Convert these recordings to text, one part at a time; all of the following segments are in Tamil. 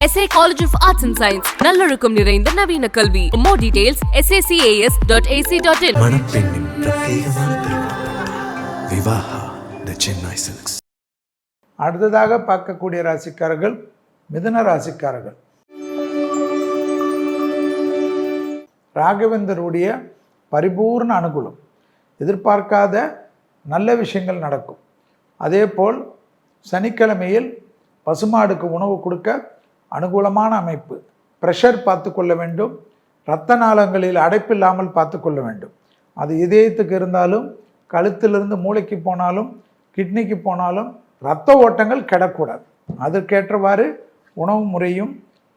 SA College of Arts and Science நல்லொழுக்கம் நிறைந்த நவீன கல்வி. More details sacas.ac.in. மணப்பெண்ணின் பிரத்யேகமான திருமணம் விவாஹா தி சென்னை சில்க்ஸ். அடுத்ததாக பார்க்கக்கூடிய ராசிக்காரர்கள் மிதுன ராசிக்காரர்கள். ராகவேந்தருடைய பரிபூர்ண அனுகூலம், எதிர்பார்க்காத நல்ல விஷயங்கள் நடக்கும். அதேபோல் சனிக்கிழமையில் பசுமாடுக்கு உணவு கொடுக்க அனுகூலமான அமைப்பு. ப்ரெஷர் பார்த்து கொள்ள வேண்டும், இரத்த நாளங்களில் அடைப்பில்லாமல் பார்த்து கொள்ள வேண்டும். அது இதயத்துக்கு இருந்தாலும், கழுத்திலிருந்து மூளைக்கு போனாலும், கிட்னிக்கு போனாலும் இரத்த ஓட்டங்கள் கெடக்கூடாது. அதற்கேற்றவாறு உணவு முறையும்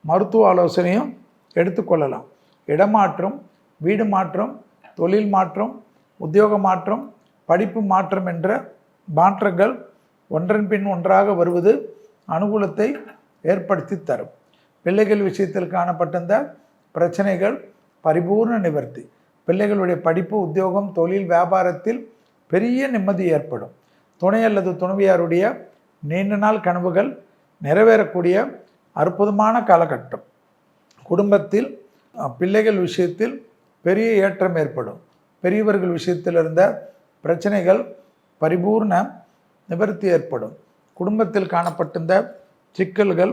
மருத்துவ ஆலோசனையும் எடுத்துக்கொள்ளலாம். இடமாற்றம், வீடு மாற்றம், தொழில் மாற்றம், உத்தியோக மாற்றம், படிப்பு மாற்றம் என்ற மாற்றங்கள் ஒன்றன் பின் ஒன்றாக வருவது அனுகூலத்தை ஏற்படுத்தி தரும். பிள்ளைகள் விஷயத்தில் காணப்பட்டிருந்த பிரச்சனைகள் பரிபூர்ண நிவர்த்தி. பிள்ளைகளுடைய படிப்பு, உத்தியோகம், தொழில், வியாபாரத்தில் பெரிய நிம்மதி ஏற்படும். துணை அல்லது துணைவியாருடைய நீண்ட நாள் கனவுகள் நிறைவேறக்கூடிய அற்புதமான காலகட்டம். குடும்பத்தில் பிள்ளைகள் விஷயத்தில் பெரிய ஏற்றம் ஏற்படும். பெரியவர்கள் விஷயத்தில் இருந்த பிரச்சனைகள் பரிபூர்ண நிவர்த்தி ஏற்படும். குடும்பத்தில் காணப்பட்டிருந்த சிக்கல்கள்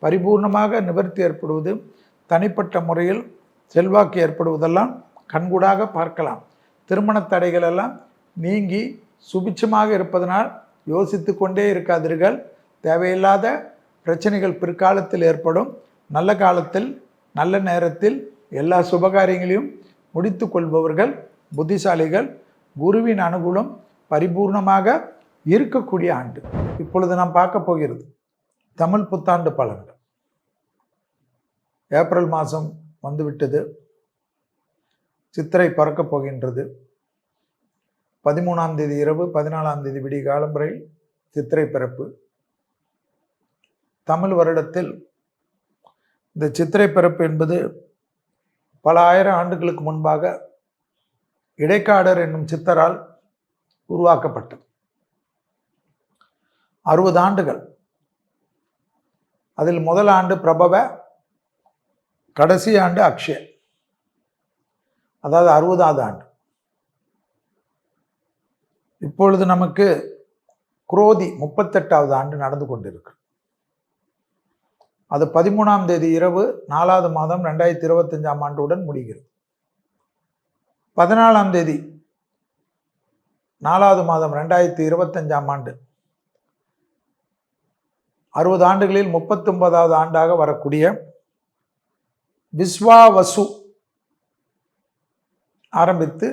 பரிபூர்ணமாக நிவர்த்தி ஏற்படுவது, தனிப்பட்ட முறையில் செல்வாக்கு ஏற்படுவதெல்லாம் கண்கூடாக பார்க்கலாம். திருமண தடைகள் எல்லாம் நீங்கி சுபிட்சமாக இருப்பதனால் யோசித்து கொண்டே இருக்காதீர்கள். தேவையில்லாத பிரச்சனைகள் பிற்காலத்தில் ஏற்படும். நல்ல காலத்தில் நல்ல நேரத்தில் எல்லா சுபகாரியங்களையும் முடித்து கொள்பவர்கள் புத்திசாலிகள். குருவின் அனுகூலம் பரிபூர்ணமாக இருக்கக்கூடிய ஆண்டு. இப்பொழுது நாம் பார்க்க போகிறது தமிழ் புத்தாண்டு பலன்கள். ஏப்ரல் மாதம் வந்துவிட்டது, சித்திரை பறக்கப் போகின்றது. 13ஆம் தேதி இரவு 14ஆம் தேதி விடிய காலம் வரை சித்திரை பிறப்பு. தமிழ் வருடத்தில் இந்த சித்திரை பிறப்பு என்பது பல ஆயிரம் ஆண்டுகளுக்கு முன்பாக இடைக்காடர் என்னும் சித்தரால் உருவாக்கப்பட்டது. 60 ஆண்டுகள். அதில் முதல் ஆண்டு பிரபவ, கடைசி ஆண்டு அக்ஷய, அதாவது 60ஆவது ஆண்டு. இப்பொழுது நமக்கு குரோதி 38ஆவது ஆண்டு நடந்து கொண்டிருக்கு. அது 13ஆம் தேதி இரவு 4வது மாதம் 2025ஆம் ஆண்டுடன் முடிகிறது. 14ஆம் தேதி 4வது மாதம் 2025ஆம் ஆண்டு 60 ஆண்டுகளில் 39வது ஆண்டாக வரக்கூடிய விஸ்வாவசு ஆரம்பித்து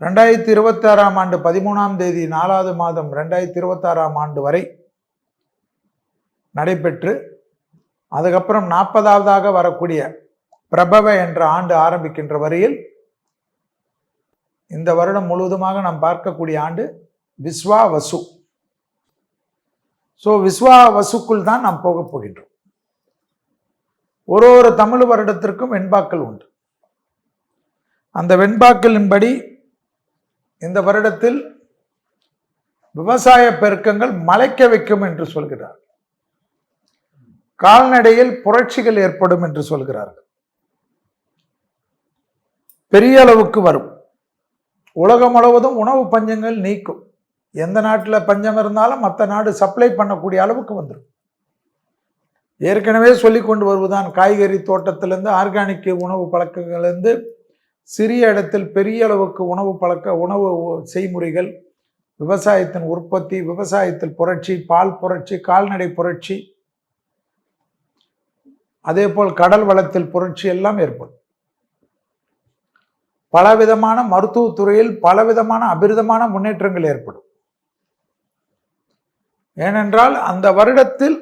2026ஆம் ஆண்டு 13ஆம் தேதி 4வது மாதம் 2026ஆம் ஆண்டு வரை நடைபெற்று, அதுக்கப்புறம் 40ஆவதாக வரக்கூடிய பிரபவ என்ற ஆண்டு ஆரம்பிக்கின்ற வரையில் இந்த வருடம் முழுவதுமாக நாம் பார்க்கக்கூடிய ஆண்டு விஸ்வாவசு. ஸோ விஸ்வாவசுக்குள் தான் நாம் போக போகின்றோம். ஒரு தமிழ் வருடத்திற்கும் வெண்பாக்கள் உண்டு. அந்த வெண்பாக்களின்படி இந்த வருடத்தில் விவசாய பெருக்கங்கள் மலைக்க வைக்கும் என்று சொல்கிறார். கால்நடையில் புரட்சிகள் ஏற்படும் என்று சொல்கிறார்கள். பெரிய அளவுக்கு வரும். உலகம் முழுவதும் உணவு பஞ்சங்கள் நீக்கும். எந்த நாட்டில் பஞ்சம் இருந்தாலும் மற்ற நாடு சப்ளை பண்ணக்கூடிய அளவுக்கு வந்துடும். ஏற்கனவே சொல்லி கொண்டு வருவதுதான், காய்கறி தோட்டத்திலேருந்து ஆர்கானிக் உணவு பழக்கங்கள்லேருந்து சிறிய இடத்தில் பெரிய அளவுக்கு உணவு செய்முறைகள், விவசாயத்தின் உற்பத்தி, விவசாயத்தில் புரட்சி, பால் புரட்சி, கால்நடை புரட்சி, அதே போல் கடல் வளத்தில் புரட்சி எல்லாம் ஏற்படும். பலவிதமான மருத்துவத்துறையில் பலவிதமான அபிரிதமான முன்னேற்றங்கள் ஏற்படும். ஏனென்றால் அந்த வருடத்தில்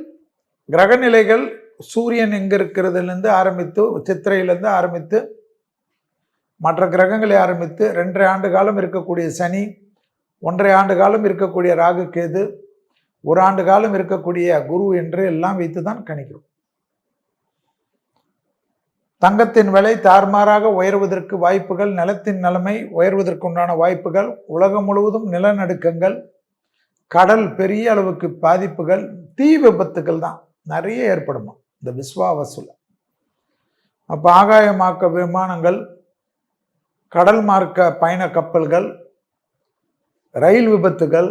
கிரகநிலைகள் சூரியன் எங்க இருக்கிறதுலேருந்து ஆரம்பித்து, சித்திரையிலிருந்து ஆரம்பித்து மற்ற கிரகங்களை ஆரம்பித்து 2.5 ஆண்டு காலம் இருக்கக்கூடிய சனி, 1.5 ஆண்டு காலம் இருக்கக்கூடிய ராகு கேது, 1 ஆண்டு காலம் இருக்கக்கூடிய குரு என்று எல்லாம் வைத்து தான் கணிக்கிறோம். தங்கத்தின் விலை தார்மாறாக உயர்வதற்கு வாய்ப்புகள், நிலத்தின் நிலைமை உயர்வதற்குண்டான வாய்ப்புகள், உலகம் முழுவதும் நிலநடுக்கங்கள், கடல் பெரிய அளவுக்கு பாதிப்புகள், தீ விபத்துக்கள் தான். நிறைய ஏற்படுமா இந்த விஸ்வாவசுல. அப்போ ஆகாயமாக்க விமானங்கள், கடல் மார்க்க பயண கப்பல்கள், ரயில் விபத்துகள்,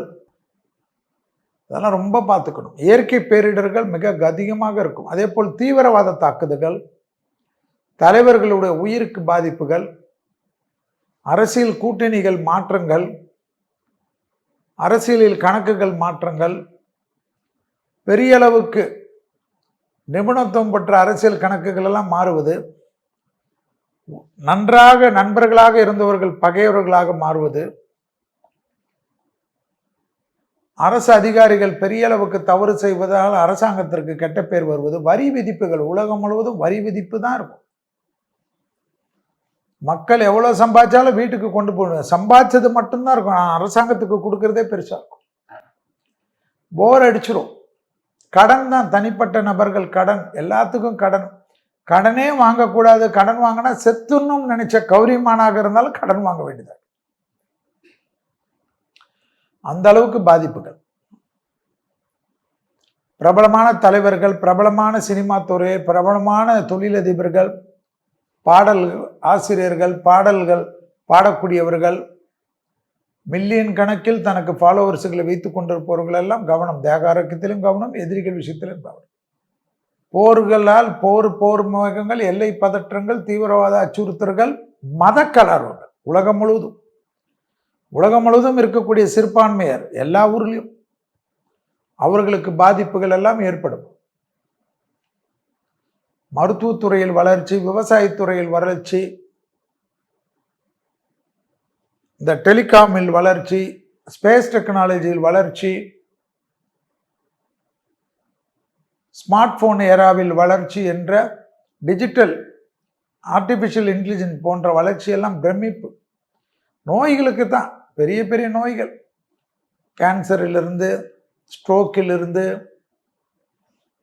அதெல்லாம் ரொம்ப பார்த்துக்கணும். இயற்கை பேரிடர்கள் மிக அதிகமாக இருக்கும். அதே போல் தீவிரவாத தாக்குதல்கள், தலைவர்களுடைய உயிருக்கு பாதிப்புகள், அரசியல் கூட்டணிகள் மாற்றங்கள், அரசியலில் கணக்குகள் மாற்றங்கள், பெரிய அளவுக்கு நிபுணத்துவம் பெற்ற அரசியல் கணக்குகள் எல்லாம் மாறுவது, நன்றாக நண்பர்களாக இருந்தவர்கள் பகையவர்களாக மாறுவது, அரசு அதிகாரிகள் பெரிய அளவுக்கு தவறு செய்வதால் அரசாங்கத்திற்கு கெட்ட பேர் வருவது, வரி விதிப்புகள், உலகம் முழுவதும் வரி விதிப்பு தான் இருக்கும். மக்கள் எவ்வளோ சம்பாதிச்சாலும் வீட்டுக்கு கொண்டு போகணும், சம்பாதிச்சது மட்டும்தான் இருக்கும், அரசாங்கத்துக்கு கொடுக்கறதே பெருசாக இருக்கும். போர் அடிச்சிடும். கடன் தான், தனிப்பட்ட நபர்கள் கடன், எல்லாத்துக்கும் கடன். கடனே வாங்கக்கூடாது, கடன் வாங்கினா செத்துன்னு நினைச்ச கௌரியமானாக இருந்தாலும் கடன் வாங்க வேண்டியது. அந்த அளவுக்கு பாதிப்புகள். பிரபலமான தலைவர்கள், பிரபலமான சினிமா துறை, பிரபலமான தொழிலதிபர்கள், பாடல் ஆசிரியர்கள், பாடல்கள் பாடக்கூடியவர்கள், மில்லியன் கணக்கில் தனக்கு ஃபாலோவர்ஸுகளை வைத்துக் கொண்டிருப்பவர்கள் எல்லாம் கவனம். தேக ஆரோக்கியத்திலும் கவனம், எதிரிகள் விஷயத்திலும் கவனம். போர்களால் போர் முகங்கள், எல்லை பதற்றங்கள், தீவிரவாத அச்சுறுத்தல்கள், மத கலர்வுகள், உலகம் முழுவதும் இருக்கக்கூடிய சிறுபான்மையர் எல்லா ஊர்லேயும் அவர்களுக்கு பாதிப்புகள் எல்லாம் ஏற்படும். மருத்துவத்துறையில் வளர்ச்சி, விவசாயத்துறையில் வளர்ச்சி, இந்த டெலிகாமில் வளர்ச்சி, ஸ்பேஸ் டெக்னாலஜியில் வளர்ச்சி, ஸ்மார்ட் போன் ஏராவில் வளர்ச்சி என்ற டிஜிட்டல் ஆர்டிஃபிஷியல் இன்டெலிஜென்ஸ் போன்ற வளர்ச்சியெல்லாம் பிரமிப்பு. நோய்களுக்கு தான் பெரிய பெரிய நோய்கள், கேன்சரிலிருந்து, ஸ்ட்ரோக்கிலிருந்து,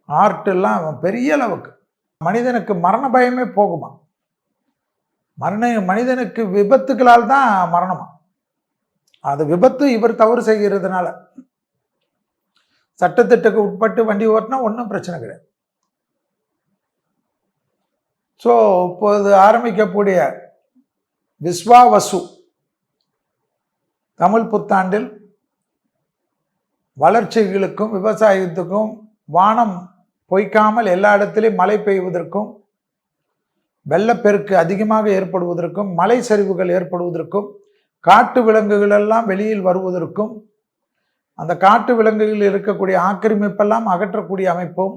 ஹார்ட்டெல்லாம் பெரிய அளவுக்கு. மனிதனுக்கு மரண பயமே போகுமா? மனிதனுக்கு விபத்துகளால் தான் மரணமா? அது விபத்து இவர் தவறு செய்கிறதுனால. சட்டத்திட்டக்கு உட்பட்டு வண்டி ஓட்டினா ஒன்றும் பிரச்சனை கிடையாது. ஸோ இப்போது ஆரம்பிக்கக்கூடிய விஸ்வாவசு தமிழ் புத்தாண்டில் வளர்ச்சிகளுக்கும் விவசாயத்துக்கும், வானம் பொய்க்காமல் எல்லா இடத்திலையும் மழை பெய்வதற்கும், வெள்ளப்பெருக்கு அதிகமாக ஏற்படுவதற்கும், மலை சரிவுகள் ஏற்படுவதற்கும், காட்டு விலங்குகள் எல்லாம் வெளியில் வருவதற்கும், அந்த காட்டு விலங்குகளில் இருக்கக்கூடிய ஆக்கிரமிப்பெல்லாம் அகற்றக்கூடிய அமைப்பும்,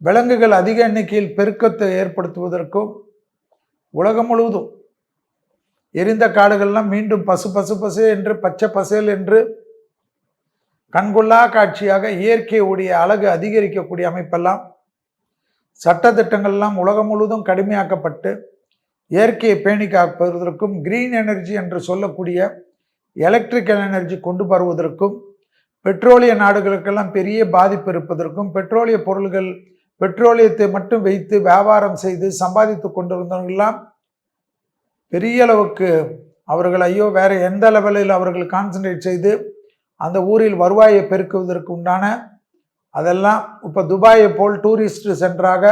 விலங்குகள் அதிக எண்ணிக்கையில் பெருக்கத்தை ஏற்படுத்துவதற்கும், உலகம் முழுவதும் எரிந்த காடுகள்லாம் மீண்டும் பசு என்று, பச்சை பசேல் என்று கண்கொள்ளா காட்சியாக இயற்கையுடைய அழகு அதிகரிக்கக்கூடிய அமைப்பெல்லாம், சட்டத்திட்டங்கள்லாம் உலகம் முழுவதும் கடுமையாக்கப்பட்டு இயற்கையை பேணி காப்பதற்கும், கிரீன் எனர்ஜி என்று சொல்லக்கூடிய எலக்ட்ரிக்கல் எனர்ஜி கொண்டு வருவதற்கும், பெட்ரோலிய நாடுகளுக்கெல்லாம் பெரிய பாதிப்பு இருப்பதற்கும், பெட்ரோலிய பொருள்கள், பெட்ரோலியத்தை மட்டும் வைத்து வியாபாரம் செய்து சம்பாதித்து கொண்டிருந்தவர்களெல்லாம் பெரிய அளவுக்கு அவர்கள் ஐயோ வேறு எந்த லெவலில் அவர்கள் கான்சன்ட்ரேட் செய்து அந்த ஊரில் வருவாயை பெருக்குவதற்கு உண்டான அதெல்லாம் இப்போ துபாயை போல் டூரிஸ்ட் சென்டராக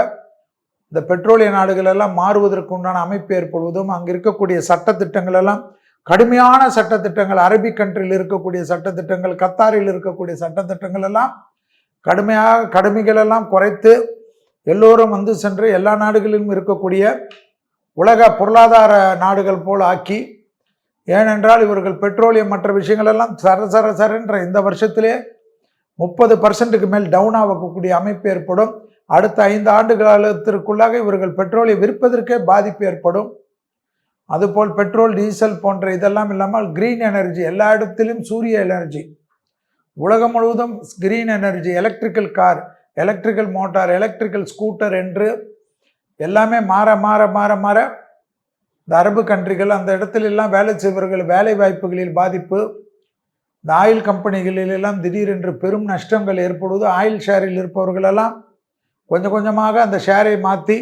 இந்த பெட்ரோலிய நாடுகள் எல்லாம் மாறுவதற்கு உண்டான அமைப்பு ஏற்படுவதும், அங்கே இருக்கக்கூடிய சட்டத்திட்டங்கள் எல்லாம் கடுமையான சட்டத்திட்டங்கள், அரபிக் கண்ட்ரியில் இருக்கக்கூடிய சட்டத்திட்டங்கள், கத்தாரில் இருக்கக்கூடிய சட்டத்திட்டங்கள் எல்லாம் கடுமைகள் எல்லாம் குறைத்து எல்லோரும் வந்து சென்று எல்லா நாடுகளிலும் இருக்கக்கூடிய உலக பொருளாதார நாடுகள் போல் ஆக்கி, ஏனென்றால் இவர்கள் பெட்ரோலியம் மற்ற விஷயங்கள் எல்லாம் சரன்ற இந்த வருஷத்திலே 30% மேல் டவுன் ஆகக்கூடிய அமைப்பு ஏற்படும். அடுத்த 5 ஆண்டு காலத்திற்குள்ளாக இவர்கள் பெட்ரோலை விற்பதற்கே பாதிப்பு ஏற்படும். அதுபோல் பெட்ரோல், டீசல் போன்ற இதெல்லாம் இல்லாமல் கிரீன் எனர்ஜி, எல்லா இடத்திலும் சூரிய எனர்ஜி, உலகம் முழுவதும் green energy, electrical car, electrical motor, electrical scooter என்று எல்லாமே மாற மாற மாற மாற இந்த அரபு கண்ட்ரிகள் அந்த இடத்துல எல்லாம் வேலை செய்பவர்கள் வேலை வாய்ப்புகளில் பாதிப்பு, இந்த ஆயில் கம்பெனிகளிலெல்லாம் திடீரென்று பெரும் நஷ்டங்கள் ஏற்படுவது, ஆயில் ஷேரில் இருப்பவர்களெல்லாம் கொஞ்சம் கொஞ்சமாக அந்த ஷேரை மாற்றி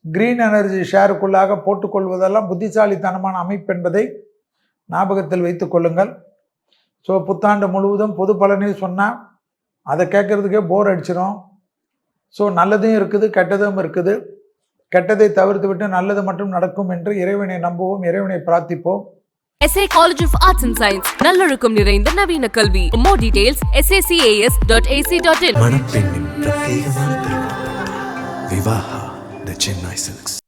கிரீன் எனர்ஜி ஷேருக்குள்ளாக போட்டுக்கொள்வதெல்லாம் புத்திசாலித்தனமான அமைப்பு என்பதை ஞாபகத்தில் வைத்து கொள்ளுங்கள். ஸோ புத்தாண்டு முழுவதும் பொது பலனை சொன்னால் அதை கேட்குறதுக்கே போர் அடிச்சிடும். ஸோ நல்லதும் இருக்குது, கெட்டதும் இருக்குது. கெட்டதை தவிர்த்து விட்டு நல்லது மட்டும் நடக்கும் என்று இறைவனை நம்புவோம், இறைவனை பிரார்த்திப்போம். SA College of Arts and Science நல்லொழுக்கம் நிறைந்த நவீன கல்வி. More details sacas.ac.in. மணப்பெண்ணின் பிரத்யேகமான திருமணம் விவாஹா தி சென்னை சில்க்ஸ்.